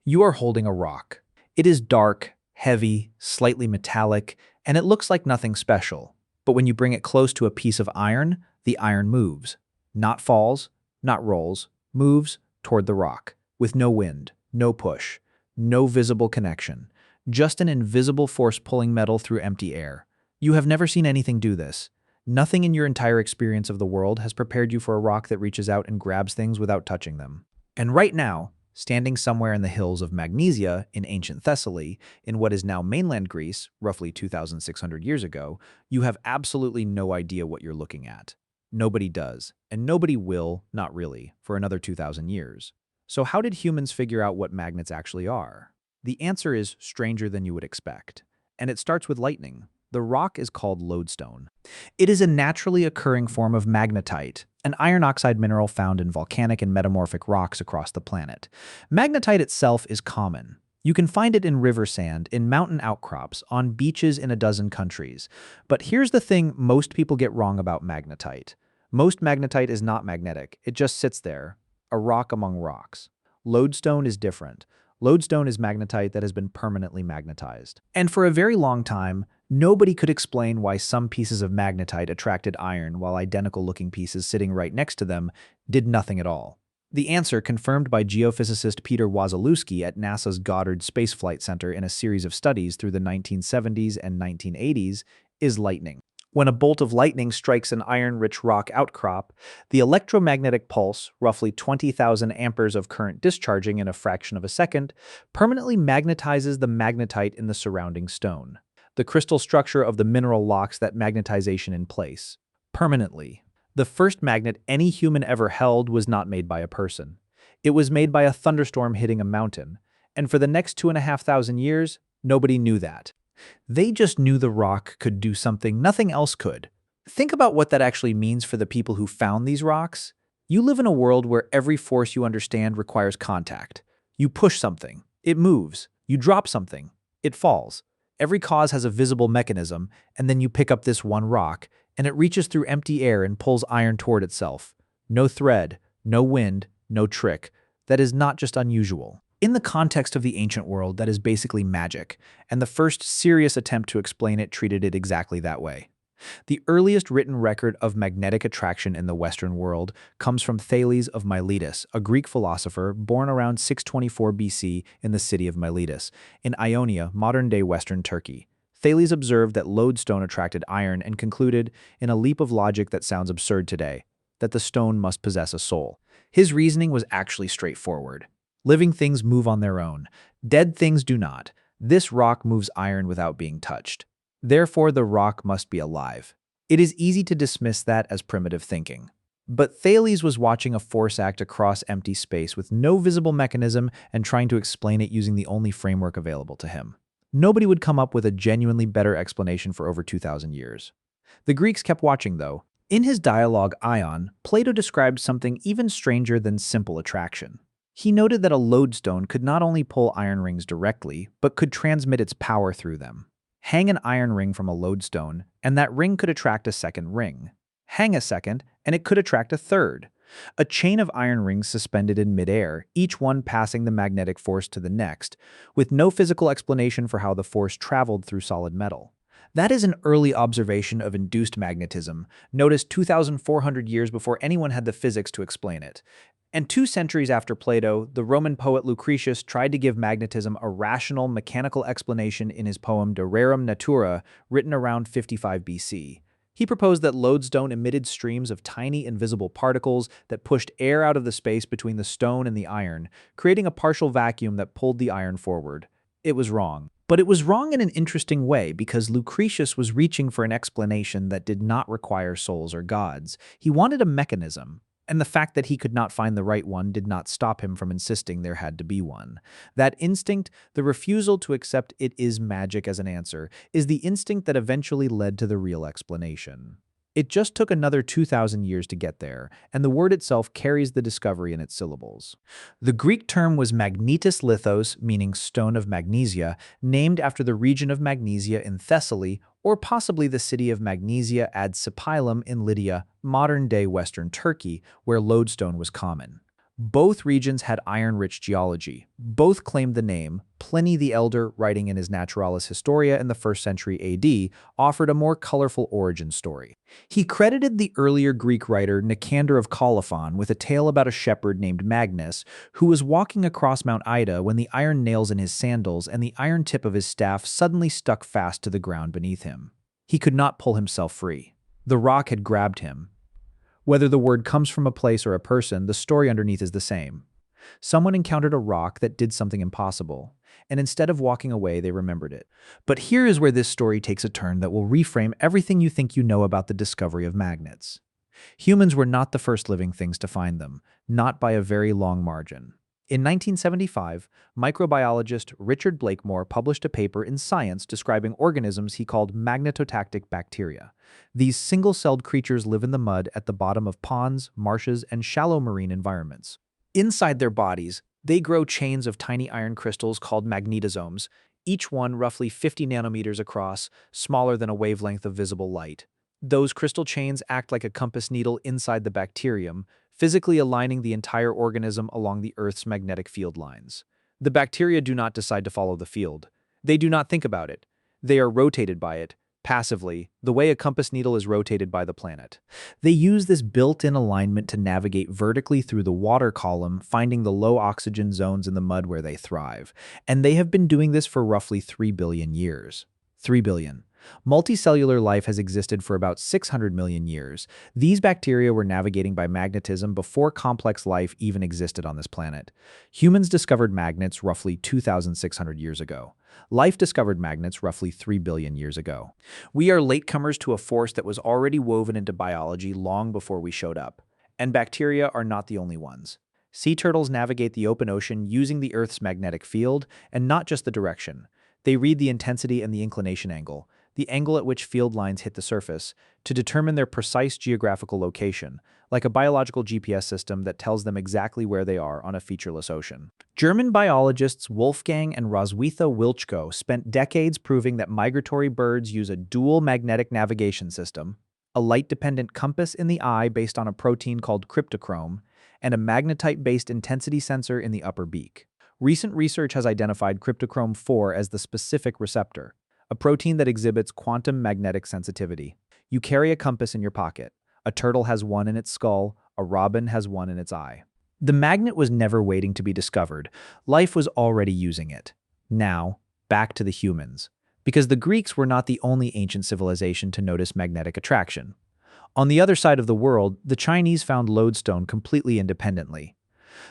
You are holding a rock. It is dark, heavy, slightly metallic, and it looks like nothing special. But when you bring it close to a piece of iron, the iron moves. Not falls, not rolls, moves toward the rock, with no wind, no push, no visible connection, just an invisible force pulling metal through empty air. You have never seen anything do this. Nothing in your entire experience of the world has prepared you for a rock that reaches out and grabs things without touching them. And right now, standing somewhere in the hills of Magnesia in ancient Thessaly, in what is now mainland Greece, roughly 2,600 years ago, you have absolutely no idea what you're looking at. Nobody does, and nobody will, not really, for another 2,000 years. So how did humans figure out what magnets actually are? The answer is stranger than you would expect, and it starts with lightning. The rock is called lodestone. It is a naturally occurring form of magnetite, an iron oxide mineral found in volcanic and metamorphic rocks across the planet. Magnetite itself is common. You can find it in river sand, in mountain outcrops, on beaches in a dozen countries. But here's the thing most people get wrong about magnetite. Most magnetite is not magnetic. It just sits there, a rock among rocks. Lodestone is different. Lodestone is magnetite that has been permanently magnetized. And for a very long time, nobody could explain why some pieces of magnetite attracted iron while identical-looking pieces sitting right next to them did nothing at all. The answer, confirmed by geophysicist Peter Wazalewski at NASA's Goddard Space Flight Center in a series of studies through the 1970s and 1980s, is lightning. When a bolt of lightning strikes an iron-rich rock outcrop, the electromagnetic pulse, roughly 20,000 amperes of current discharging in a fraction of a second, permanently magnetizes the magnetite in the surrounding stone. The crystal structure of the mineral locks that magnetization in place, permanently. The first magnet any human ever held was not made by a person. It was made by a thunderstorm hitting a mountain, and for the next 2,500 years, nobody knew that. They just knew the rock could do something nothing else could. Think about what that actually means for the people who found these rocks. You live in a world where every force you understand requires contact. You push something, it moves. You drop something, it falls. Every cause has a visible mechanism, and then you pick up this one rock, and it reaches through empty air and pulls iron toward itself. No thread, no wind, no trick. That is not just unusual. In the context of the ancient world, that is basically magic, and the first serious attempt to explain it treated it exactly that way. The earliest written record of magnetic attraction in the Western world comes from Thales of Miletus, a Greek philosopher born around 624 BC in the city of Miletus, in Ionia, modern-day Western Turkey. Thales observed that lodestone attracted iron and concluded, in a leap of logic that sounds absurd today, that the stone must possess a soul. His reasoning was actually straightforward. Living things move on their own. Dead things do not. This rock moves iron without being touched. Therefore, the rock must be alive. It is easy to dismiss that as primitive thinking. But Thales was watching a force act across empty space with no visible mechanism and trying to explain it using the only framework available to him. Nobody would come up with a genuinely better explanation for over 2,000 years. The Greeks kept watching, though. In his dialogue Ion, Plato described something even stranger than simple attraction. He noted that a lodestone could not only pull iron rings directly, but could transmit its power through them. Hang an iron ring from a lodestone, and that ring could attract a second ring. Hang a second, and it could attract a third. A chain of iron rings suspended in midair, each one passing the magnetic force to the next, with no physical explanation for how the force traveled through solid metal. That is an early observation of induced magnetism, noticed 2,400 years before anyone had the physics to explain it. And 2 centuries after Plato, the Roman poet Lucretius tried to give magnetism a rational, mechanical explanation in his poem De Rerum Natura, written around 55 BC. He proposed that lodestone emitted streams of tiny, invisible particles that pushed air out of the space between the stone and the iron, creating a partial vacuum that pulled the iron forward. It was wrong. But it was wrong in an interesting way because Lucretius was reaching for an explanation that did not require souls or gods. He wanted a mechanism. And the fact that he could not find the right one did not stop him from insisting there had to be one. That instinct, the refusal to accept it is magic as an answer, is the instinct that eventually led to the real explanation. It just took another 2,000 years to get there, and the word itself carries the discovery in its syllables. The Greek term was magnetis lithos, meaning stone of Magnesia, named after the region of Magnesia in Thessaly, or possibly the city of Magnesia ad Sipylum in Lydia, modern-day Western Turkey, where lodestone was common. Both regions had iron-rich geology. Both claimed the name. Pliny the Elder, writing in his Naturalis Historia in the 1st century AD, offered a more colorful origin story. He credited the earlier Greek writer Nicander of Colophon with a tale about a shepherd named Magnus, who was walking across Mount Ida when the iron nails in his sandals and the iron tip of his staff suddenly stuck fast to the ground beneath him. He could not pull himself free. The rock had grabbed him. Whether the word comes from a place or a person, the story underneath is the same. Someone encountered a rock that did something impossible, and instead of walking away, they remembered it. But here is where this story takes a turn that will reframe everything you think you know about the discovery of magnets. Humans were not the first living things to find them, not by a very long margin. In 1975, microbiologist Richard Blakemore published a paper in Science describing organisms he called magnetotactic bacteria. These single-celled creatures live in the mud at the bottom of ponds, marshes, and shallow marine environments. Inside their bodies, they grow chains of tiny iron crystals called magnetosomes, each one roughly 50 nanometers across, smaller than a wavelength of visible light. Those crystal chains act like a compass needle inside the bacterium, physically aligning the entire organism along the Earth's magnetic field lines. The bacteria do not decide to follow the field. They do not think about it. They are rotated by it, passively, the way a compass needle is rotated by the planet. They use this built-in alignment to navigate vertically through the water column, finding the low oxygen zones in the mud where they thrive. And they have been doing this for roughly 3 billion years. 3 billion. Multicellular life has existed for about 600 million years. These bacteria were navigating by magnetism before complex life even existed on this planet. Humans discovered magnets roughly 2,600 years ago. Life discovered magnets roughly 3 billion years ago. We are latecomers to a force that was already woven into biology long before we showed up. And bacteria are not the only ones. Sea turtles navigate the open ocean using the Earth's magnetic field, and not just the direction. They read the intensity and the inclination angle, the angle at which field lines hit the surface, to determine their precise geographical location, like a biological GPS system that tells them exactly where they are on a featureless ocean. German biologists Wolfgang and Roswitha Wilczko spent decades proving that migratory birds use a dual magnetic navigation system, a light-dependent compass in the eye based on a protein called cryptochrome, and a magnetite-based intensity sensor in the upper beak. Recent research has identified cryptochrome 4 as the specific receptor, a protein that exhibits quantum magnetic sensitivity. You carry a compass in your pocket. A turtle has one in its skull, a robin has one in its eye. The magnet was never waiting to be discovered. Life was already using it. Now, back to the humans. Because the Greeks were not the only ancient civilization to notice magnetic attraction. On the other side of the world, the Chinese found lodestone completely independently.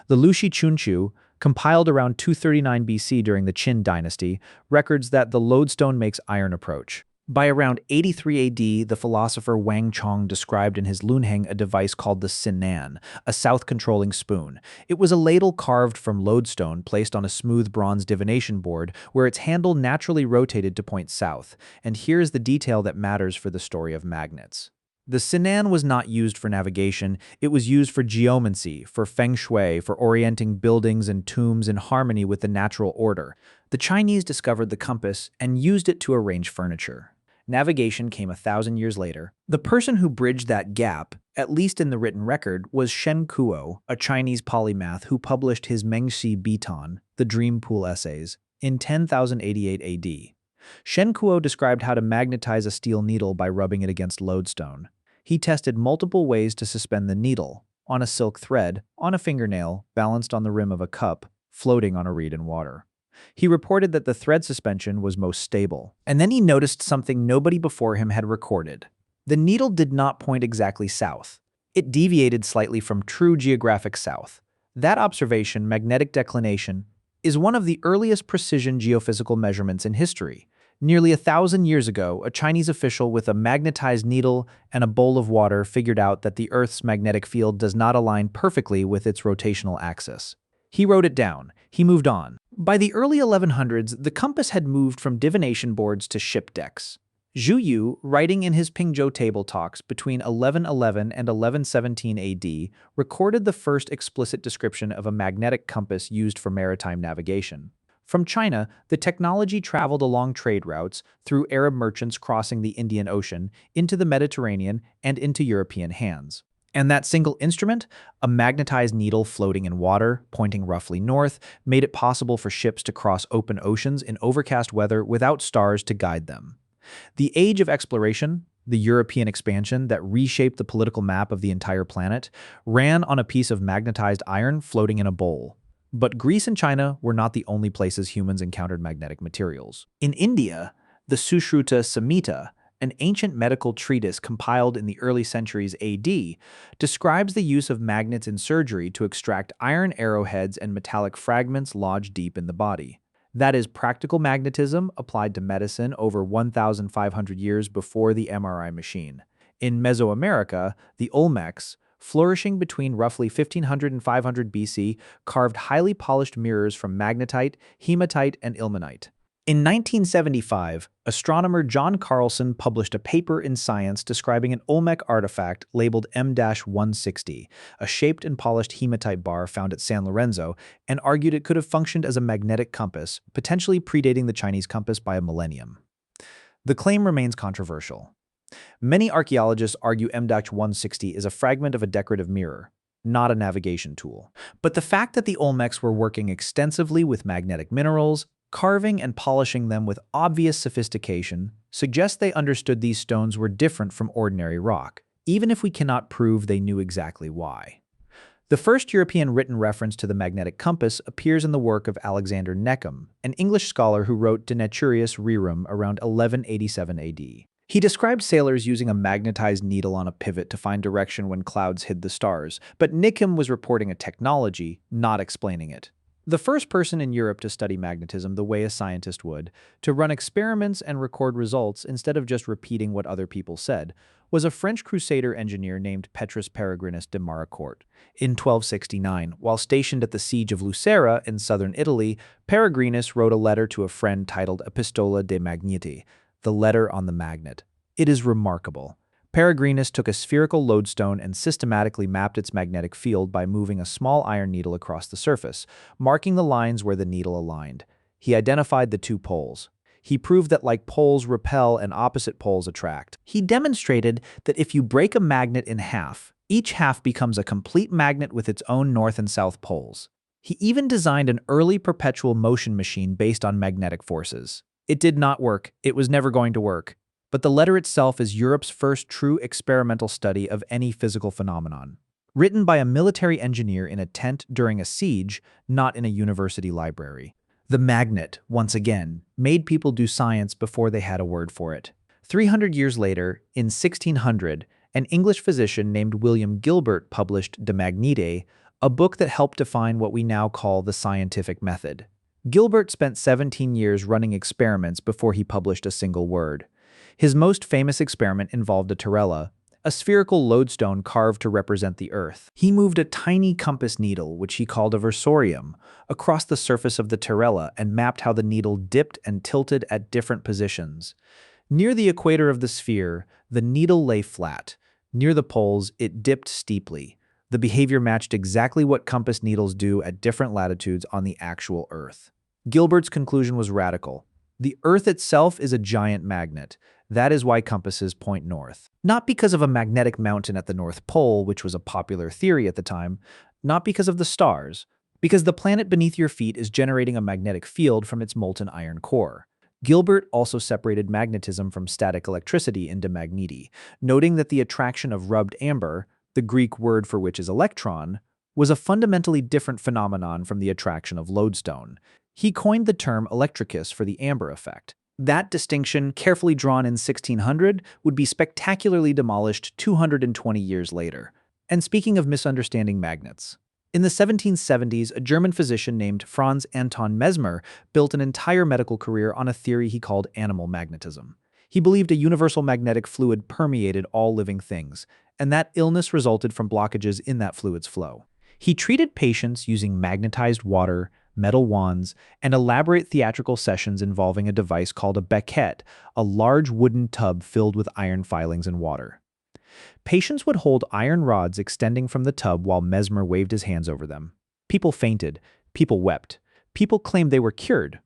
The Lushi Chunchu, compiled around 239 BC during the Qin dynasty, records that the lodestone makes iron approach. By around 83 AD, the philosopher Wang Chong described in his Lunheng a device called the Sinan, a south-controlling spoon. It was a ladle carved from lodestone placed on a smooth bronze divination board where its handle naturally rotated to point south. And here's the detail that matters for the story of magnets. The Sinan was not used for navigation, it was used for geomancy, for feng shui, for orienting buildings and tombs in harmony with the natural order. The Chinese discovered the compass and used it to arrange furniture. Navigation came 1,000 years later. The person who bridged that gap, at least in the written record, was Shen Kuo, a Chinese polymath who published his Mengxi Bitan, the Dream Pool Essays, in 10,088 AD. Shen Kuo described how to magnetize a steel needle by rubbing it against lodestone. He tested multiple ways to suspend the needle, on a silk thread, on a fingernail, balanced on the rim of a cup, floating on a reed in water. He reported that the thread suspension was most stable. And then he noticed something nobody before him had recorded. The needle did not point exactly south. It deviated slightly from true geographic south. That observation, magnetic declination, is one of the earliest precision geophysical measurements in history. Nearly 1,000 years ago, a Chinese official with a magnetized needle and a bowl of water figured out that the Earth's magnetic field does not align perfectly with its rotational axis. He wrote it down. He moved on. By the early 1100s, the compass had moved from divination boards to ship decks. Zhu Yu, writing in his Pingzhou table talks between 1111 and 1117 AD, recorded the first explicit description of a magnetic compass used for maritime navigation. From China, the technology traveled along trade routes through Arab merchants crossing the Indian Ocean into the Mediterranean and into European hands. And that single instrument, a magnetized needle floating in water, pointing roughly north, made it possible for ships to cross open oceans in overcast weather without stars to guide them. The age of exploration, the European expansion that reshaped the political map of the entire planet, ran on a piece of magnetized iron floating in a bowl. But Greece and China were not the only places humans encountered magnetic materials. In India, the Sushruta Samhita, an ancient medical treatise compiled in the early centuries AD, describes the use of magnets in surgery to extract iron arrowheads and metallic fragments lodged deep in the body. That is practical magnetism applied to medicine over 1,500 years before the MRI machine. In Mesoamerica, the Olmecs, flourishing between roughly 1500 and 500 BC, carved highly polished mirrors from magnetite, hematite, and ilmenite. In 1975, astronomer John Carlson published a paper in Science describing an Olmec artifact labeled M-160, a shaped and polished hematite bar found at San Lorenzo, and argued it could have functioned as a magnetic compass, potentially predating the Chinese compass by a millennium. The claim remains controversial. Many archaeologists argue M-160 is a fragment of a decorative mirror, not a navigation tool. But the fact that the Olmecs were working extensively with magnetic minerals, carving and polishing them with obvious sophistication, suggests they understood these stones were different from ordinary rock, even if we cannot prove they knew exactly why. The first European written reference to the magnetic compass appears in the work of Alexander Neckham, an English scholar who wrote De Naturiis Rerum around 1187 AD. He described sailors using a magnetized needle on a pivot to find direction when clouds hid the stars, but Neckham was reporting a technology, not explaining it. The first person in Europe to study magnetism the way a scientist would, to run experiments and record results instead of just repeating what other people said, was a French crusader engineer named Petrus Peregrinus de Maricourt. In 1269, while stationed at the siege of Lucera in southern Italy, Peregrinus wrote a letter to a friend titled Epistola de Magneti, the letter on the magnet. It is remarkable. Peregrinus took a spherical lodestone and systematically mapped its magnetic field by moving a small iron needle across the surface, marking the lines where the needle aligned. He identified the two poles. He proved that like poles repel and opposite poles attract. He demonstrated that if you break a magnet in half, each half becomes a complete magnet with its own north and south poles. He even designed an early perpetual motion machine based on magnetic forces. It did not work. It was never going to work. But the letter itself is Europe's first true experimental study of any physical phenomenon. Written by a military engineer in a tent during a siege, not in a university library. The magnet, once again, made people do science before they had a word for it. 300 years later, in 1600, an English physician named William Gilbert published De Magnete, a book that helped define what we now call the scientific method. Gilbert spent 17 years running experiments before he published a single word. His most famous experiment involved a terrella, a spherical lodestone carved to represent the Earth. He moved a tiny compass needle, which he called a versorium, across the surface of the terrella and mapped how the needle dipped and tilted at different positions. Near the equator of the sphere, the needle lay flat. Near the poles, it dipped steeply. The behavior matched exactly what compass needles do at different latitudes on the actual Earth. Gilbert's conclusion was radical. The Earth itself is a giant magnet. That is why compasses point north. Not because of a magnetic mountain at the North Pole, which was a popular theory at the time, not because of the stars, because the planet beneath your feet is generating a magnetic field from its molten iron core. Gilbert also separated magnetism from static electricity in De Magnete, noting that the attraction of rubbed amber, the Greek word for which is electron, was a fundamentally different phenomenon from the attraction of lodestone. He coined the term electricus for the amber effect. That distinction, carefully drawn in 1600, would be spectacularly demolished 220 years later. And speaking of misunderstanding magnets, in the 1770s, a German physician named Franz Anton Mesmer built an entire medical career on a theory he called animal magnetism. He believed a universal magnetic fluid permeated all living things, and that illness resulted from blockages in that fluid's flow. He treated patients using magnetized water, metal wands, and elaborate theatrical sessions involving a device called a becket, a large wooden tub filled with iron filings and water. Patients would hold iron rods extending from the tub while Mesmer waved his hands over them. People fainted. People wept. People claimed they were cured.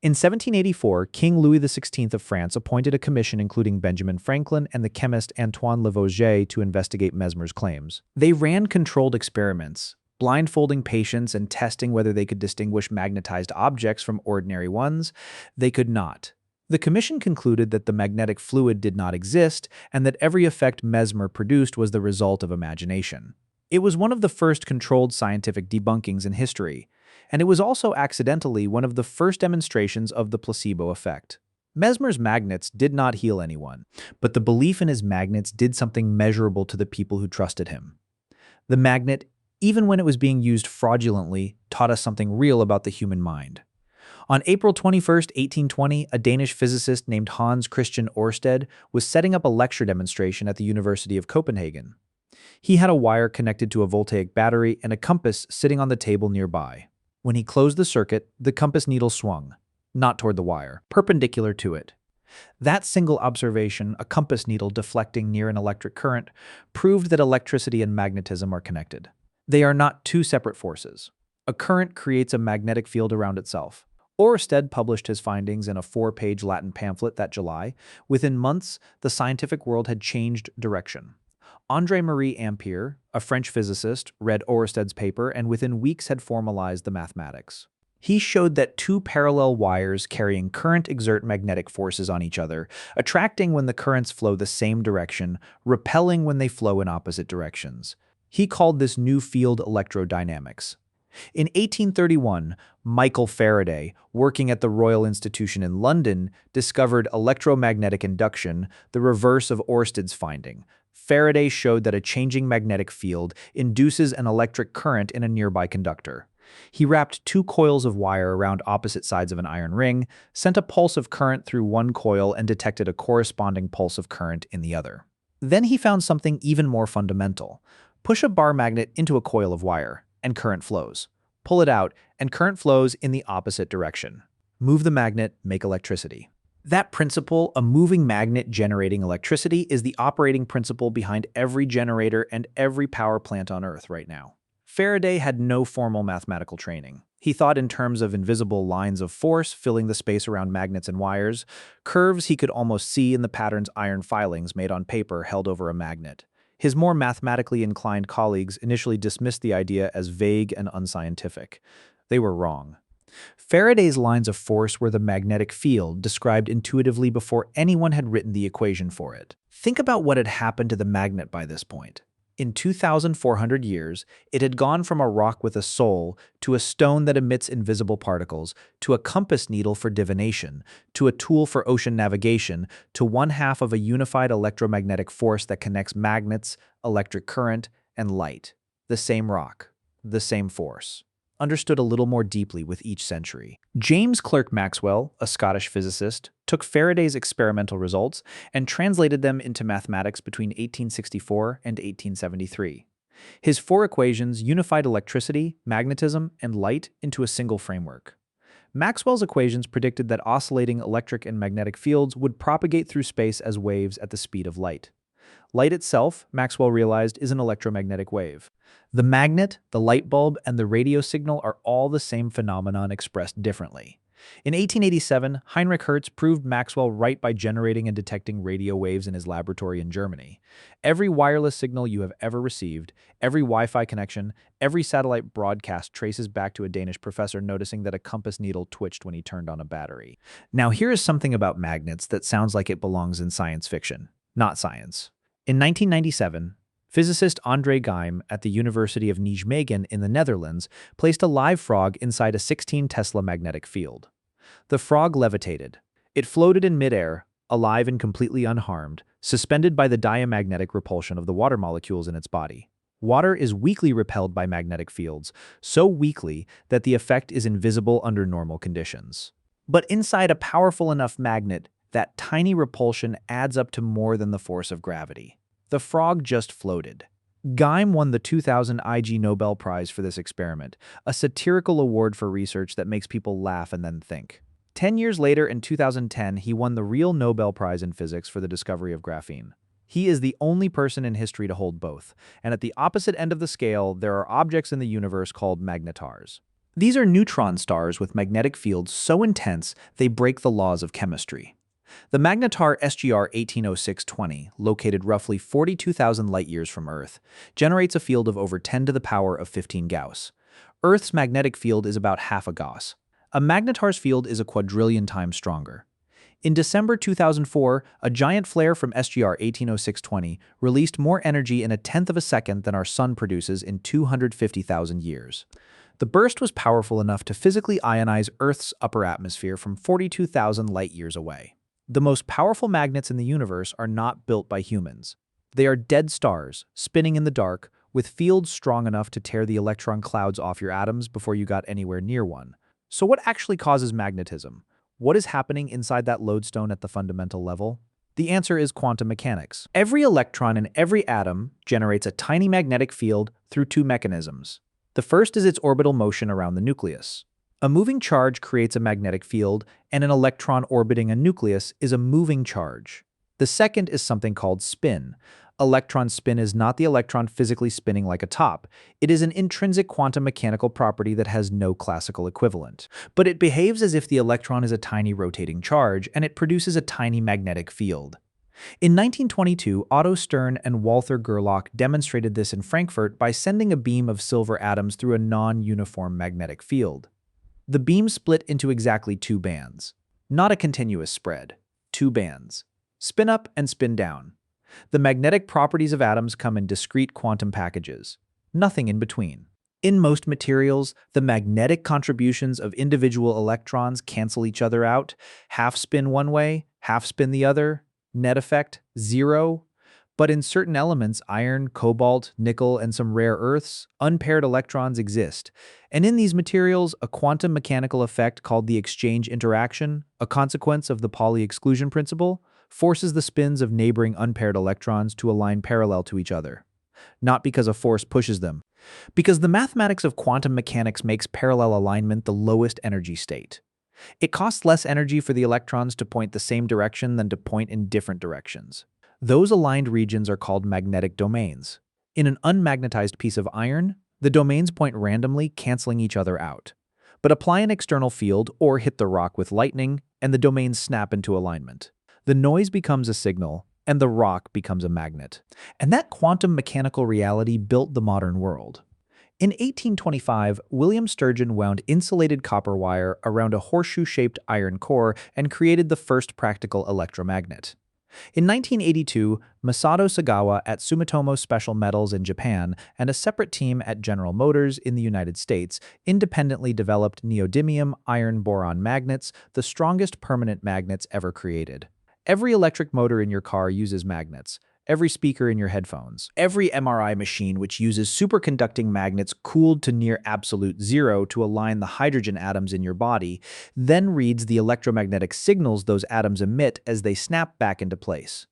In 1784, King Louis XVI of France appointed a commission including Benjamin Franklin and the chemist Antoine Lavoisier to investigate Mesmer's claims. They ran controlled experiments, blindfolding patients and testing whether they could distinguish magnetized objects from ordinary ones. They could not. The commission concluded that the magnetic fluid did not exist and that every effect Mesmer produced was the result of imagination. It was one of the first controlled scientific debunkings in history, and it was also accidentally one of the first demonstrations of the placebo effect. Mesmer's magnets did not heal anyone, but the belief in his magnets did something measurable to the people who trusted him. The magnet, even when it was being used fraudulently, taught us something real about the human mind. On April 21, 1820, a Danish physicist named Hans Christian Ørsted was setting up a lecture demonstration at the University of Copenhagen. He had a wire connected to a voltaic battery and a compass sitting on the table nearby. When he closed the circuit, the compass needle swung, not toward the wire, perpendicular to it. That single observation, a compass needle deflecting near an electric current, proved that electricity and magnetism are connected. They are not two separate forces. A current creates a magnetic field around itself. Ørsted published his findings in a 4-page Latin pamphlet that July. Within months, the scientific world had changed direction. André-Marie Ampère, a French physicist, read Ørsted's paper and within weeks had formalized the mathematics. He showed that two parallel wires carrying current exert magnetic forces on each other, attracting when the currents flow the same direction, repelling when they flow in opposite directions. He called this new field electrodynamics. In 1831, Michael Faraday, working at the Royal Institution in London, discovered electromagnetic induction, the reverse of Ørsted's finding. Faraday showed that a changing magnetic field induces an electric current in a nearby conductor. He wrapped two coils of wire around opposite sides of an iron ring, sent a pulse of current through one coil, and detected a corresponding pulse of current in the other. Then he found something even more fundamental. Push a bar magnet into a coil of wire, and current flows. Pull it out, and current flows in the opposite direction. Move the magnet, make electricity. That principle, a moving magnet generating electricity, is the operating principle behind every generator and every power plant on Earth right now. Faraday had no formal mathematical training. He thought in terms of invisible lines of force filling the space around magnets and wires, curves he could almost see in the patterns iron filings made on paper held over a magnet. His more mathematically inclined colleagues initially dismissed the idea as vague and unscientific. They were wrong. Faraday's lines of force were the magnetic field described intuitively before anyone had written the equation for it. Think about what had happened to the magnet by this point. In 2,400 years, it had gone from a rock with a soul to a stone that emits invisible particles, to a compass needle for divination, to a tool for ocean navigation, to one half of a unified electromagnetic force that connects magnets, electric current, and light. The same rock, the same force. Understood a little more deeply with each century. James Clerk Maxwell, a Scottish physicist, took Faraday's experimental results and translated them into mathematics between 1864 and 1873. His 4 equations unified electricity, magnetism, and light into a single framework. Maxwell's equations predicted that oscillating electric and magnetic fields would propagate through space as waves at the speed of light. Light itself, Maxwell realized, is an electromagnetic wave. The magnet, the light bulb, and the radio signal are all the same phenomenon expressed differently. In 1887, Heinrich Hertz proved Maxwell right by generating and detecting radio waves in his laboratory in Germany. Every wireless signal you have ever received, every Wi-Fi connection, every satellite broadcast traces back to a Danish professor noticing that a compass needle twitched when he turned on a battery. Now here is something about magnets that sounds like it belongs in science fiction, not science. In 1997, physicist André Geim at the University of Nijmegen in the Netherlands placed a live frog inside a 16 Tesla magnetic field. The frog levitated. It floated in midair, alive and completely unharmed, suspended by the diamagnetic repulsion of the water molecules in its body. Water is weakly repelled by magnetic fields, so weakly that the effect is invisible under normal conditions. But inside a powerful enough magnet, that tiny repulsion adds up to more than the force of gravity. The frog just floated. Geim won the 2000 Ig Nobel Prize for this experiment, a satirical award for research that makes people laugh and then think. 10 years later, in 2010, he won the real Nobel Prize in Physics for the discovery of graphene. He is the only person in history to hold both, and at the opposite end of the scale, there are objects in the universe called magnetars. These are neutron stars with magnetic fields so intense they break the laws of chemistry. The magnetar SGR 180620, located roughly 42,000 light-years from Earth, generates a field of over 10 to the power of 15 Gauss. Earth's magnetic field is about half a Gauss. A magnetar's field is a quadrillion times stronger. In December 2004, a giant flare from SGR 180620 released more energy in a tenth of a second than our Sun produces in 250,000 years. The burst was powerful enough to physically ionize Earth's upper atmosphere from 42,000 light-years away. The most powerful magnets in the universe are not built by humans. They are dead stars, spinning in the dark, with fields strong enough to tear the electron clouds off your atoms before you got anywhere near one. So what actually causes magnetism? What is happening inside that lodestone at the fundamental level? The answer is quantum mechanics. Every electron in every atom generates a tiny magnetic field through two mechanisms. The first is its orbital motion around the nucleus. A moving charge creates a magnetic field, and an electron orbiting a nucleus is a moving charge. The second is something called spin. Electron spin is not the electron physically spinning like a top. It is an intrinsic quantum mechanical property that has no classical equivalent. But it behaves as if the electron is a tiny rotating charge, and it produces a tiny magnetic field. In 1922, Otto Stern and Walther Gerlach demonstrated this in Frankfurt by sending a beam of silver atoms through a non-uniform magnetic field. The beam split into exactly two bands. Not a continuous spread. Two bands. Spin up and spin down. The magnetic properties of atoms come in discrete quantum packages. Nothing in between. In most materials, the magnetic contributions of individual electrons cancel each other out. Half spin one way, half spin the other. Net effect, zero. But in certain elements, iron, cobalt, nickel, and some rare earths, unpaired electrons exist. And in these materials, a quantum mechanical effect called the exchange interaction, a consequence of the Pauli exclusion principle, forces the spins of neighboring unpaired electrons to align parallel to each other. Not because a force pushes them, because the mathematics of quantum mechanics makes parallel alignment the lowest energy state. It costs less energy for the electrons to point the same direction than to point in different directions. Those aligned regions are called magnetic domains. In an unmagnetized piece of iron, the domains point randomly, canceling each other out. But apply an external field or hit the rock with lightning, and the domains snap into alignment. The noise becomes a signal, and the rock becomes a magnet. And that quantum mechanical reality built the modern world. In 1825, William Sturgeon wound insulated copper wire around a horseshoe-shaped iron core and created the first practical electromagnet. In 1982, Masato Sagawa at Sumitomo Special Metals in Japan and a separate team at General Motors in the United States independently developed neodymium iron-boron magnets, the strongest permanent magnets ever created. Every electric motor in your car uses magnets. Every speaker in your headphones, every MRI machine which uses superconducting magnets cooled to near absolute zero to align the hydrogen atoms in your body, then reads the electromagnetic signals those atoms emit as they snap back into place.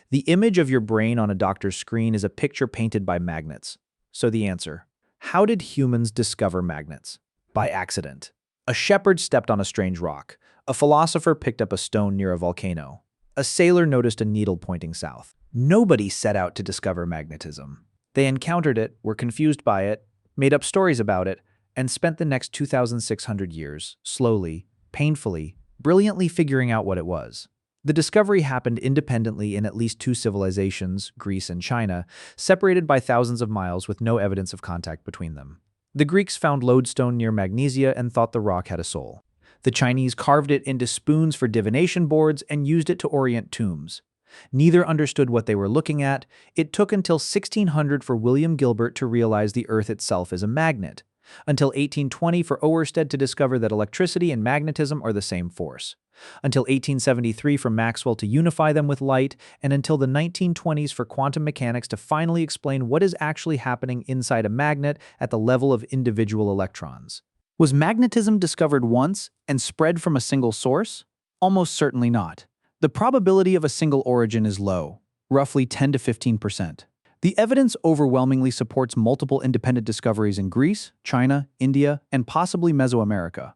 The image of your brain on a doctor's screen is a picture painted by magnets. So the answer: how did humans discover magnets? By accident. A shepherd stepped on a strange rock. A philosopher picked up a stone near a volcano. A sailor noticed a needle pointing south. Nobody set out to discover magnetism. They encountered it, were confused by it, made up stories about it, and spent the next 2,600 years, slowly, painfully, brilliantly figuring out what it was. The discovery happened independently in at least two civilizations, Greece and China, separated by thousands of miles with no evidence of contact between them. The Greeks found lodestone near Magnesia and thought the rock had a soul. The Chinese carved it into spoons for divination boards and used it to orient tombs. Neither understood what they were looking at. It took until 1600 for William Gilbert to realize the Earth itself is a magnet, until 1820 for Oersted to discover that electricity and magnetism are the same force, until 1873 for Maxwell to unify them with light, and until the 1920s for quantum mechanics to finally explain what is actually happening inside a magnet at the level of individual electrons. Was magnetism discovered once and spread from a single source? Almost certainly not. The probability of a single origin is low, roughly 10 to 15%. The evidence overwhelmingly supports multiple independent discoveries in Greece, China, India, and possibly Mesoamerica.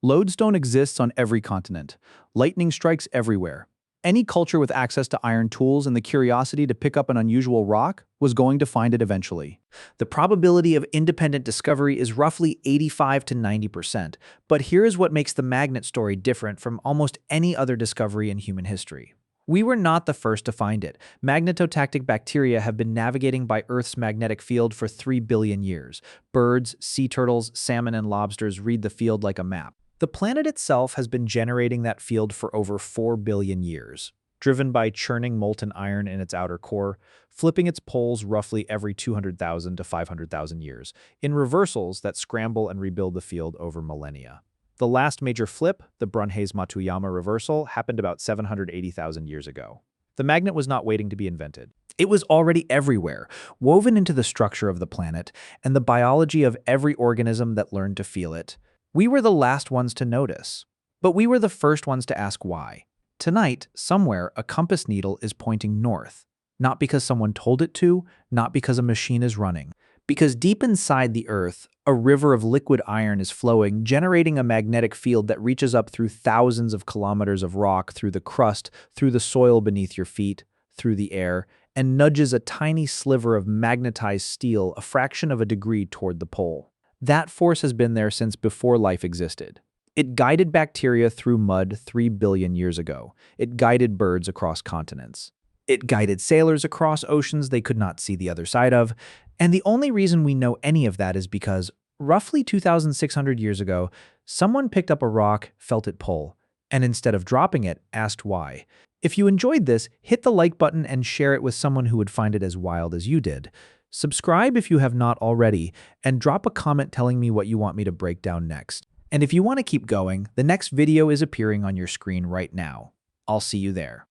Lodestone exists on every continent. Lightning strikes everywhere. Any culture with access to iron tools and the curiosity to pick up an unusual rock was going to find it eventually. The probability of independent discovery is roughly 85 to 90%, but here is what makes the magnet story different from almost any other discovery in human history. We were not the first to find it. Magnetotactic bacteria have been navigating by Earth's magnetic field for 3 billion years. Birds, sea turtles, salmon, and lobsters read the field like a map. The planet itself has been generating that field for over 4 billion years, driven by churning molten iron in its outer core, flipping its poles roughly every 200,000 to 500,000 years, in reversals that scramble and rebuild the field over millennia. The last major flip, the Brunhes-Matuyama reversal, happened about 780,000 years ago. The magnet was not waiting to be invented. It was already everywhere, woven into the structure of the planet and the biology of every organism that learned to feel it. We were the last ones to notice, but we were the first ones to ask why. Tonight, somewhere, a compass needle is pointing north, not because someone told it to, not because a machine is running, because deep inside the Earth, a river of liquid iron is flowing, generating a magnetic field that reaches up through thousands of kilometers of rock, through the crust, through the soil beneath your feet, through the air, and nudges a tiny sliver of magnetized steel a fraction of a degree toward the pole. That force has been there since before life existed. It guided bacteria through mud 3 billion years ago. It guided birds across continents. It guided sailors across oceans they could not see the other side of. And the only reason we know any of that is because, roughly 2,600 years ago, someone picked up a rock, felt it pull, and instead of dropping it, asked why. If you enjoyed this, hit the like button and share it with someone who would find it as wild as you did. Subscribe if you have not already, and drop a comment telling me what you want me to break down next. And if you want to keep going, the next video is appearing on your screen right now. I'll see you there.